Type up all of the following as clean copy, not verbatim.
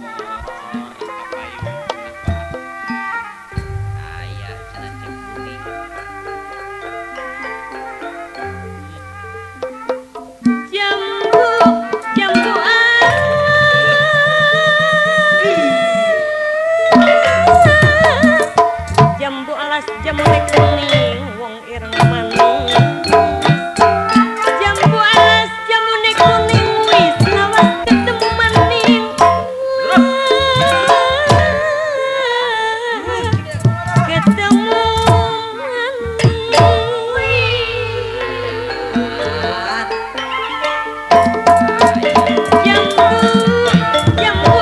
Oh, itu payung apa? Ayah cenah cekuning. Jambu, jambu jambu alas jambu kuning wong ireng manis. Jambu alas jambu kuning wis lawas ketemu maning. Ketemu jambu jambu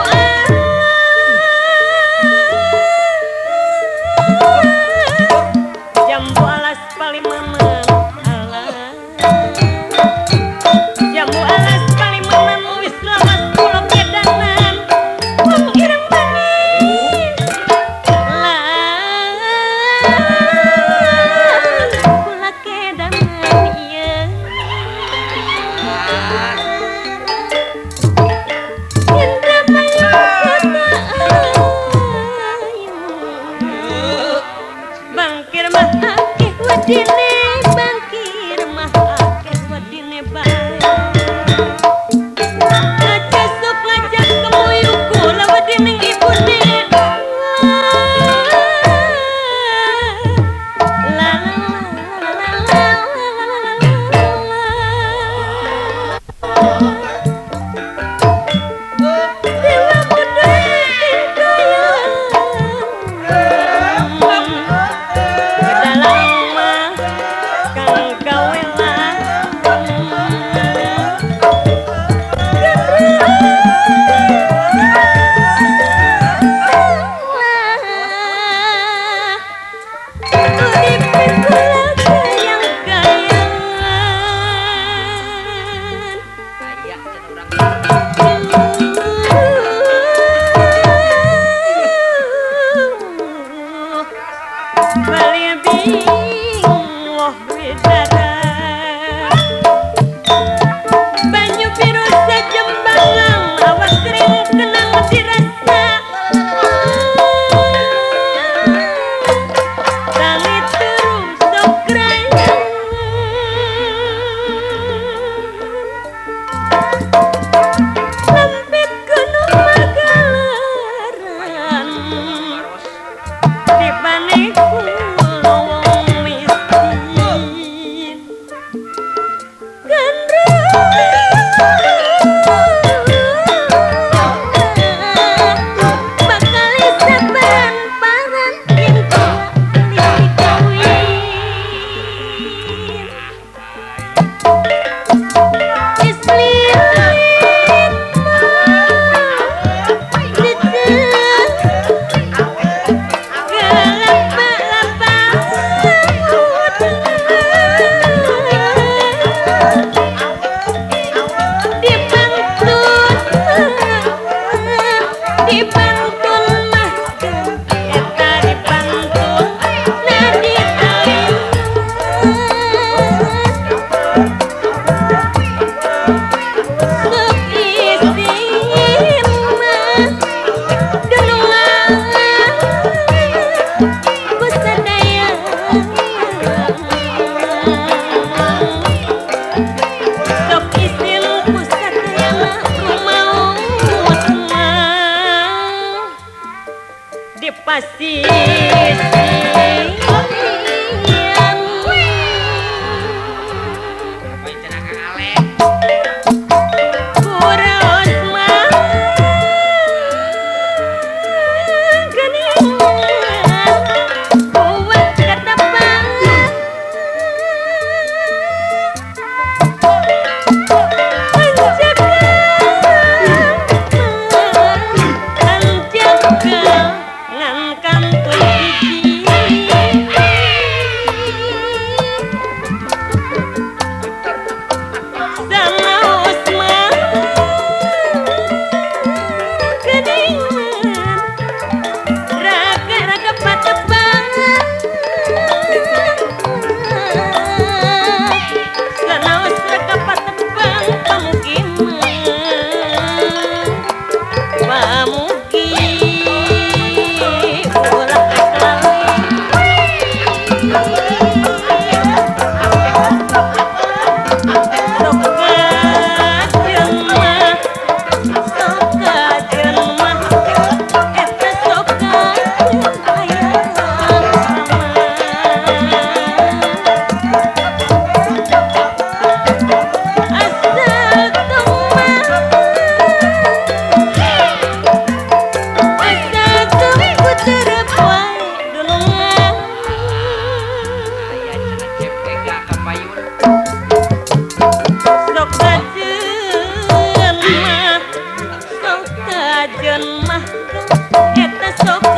jambu alas palimanan alas jambu alas palimanan wis lawas kula kedanan wong ireng manis lan kula kedanan ieu Indra payu kota ayu bangkir mah akeh wadine bangkir mah akeh wadine bae aja sok ngajak kemuyu kula wadine ibune la la la Dewa muda dalam mah kang kawelan uripin kula kayang-kayangan Ayah cenah urang. Bali bing woh widara banyu biru sajembalang awas kering kenang dirasa tangi turu sok krayang lempit gunung Magalaran Maros. dibane kula wong miskin bakal sabaran paran yen kula dikawin islirit dipantun mah eta dipantun nadi aing sok isin mah dunungan ku sadaya sok isin ku sadaya kumaha di pasisir Apain cenah Kang Alek? kuros mah geningan buat ketepang anjak ngan kantun gigi kita sok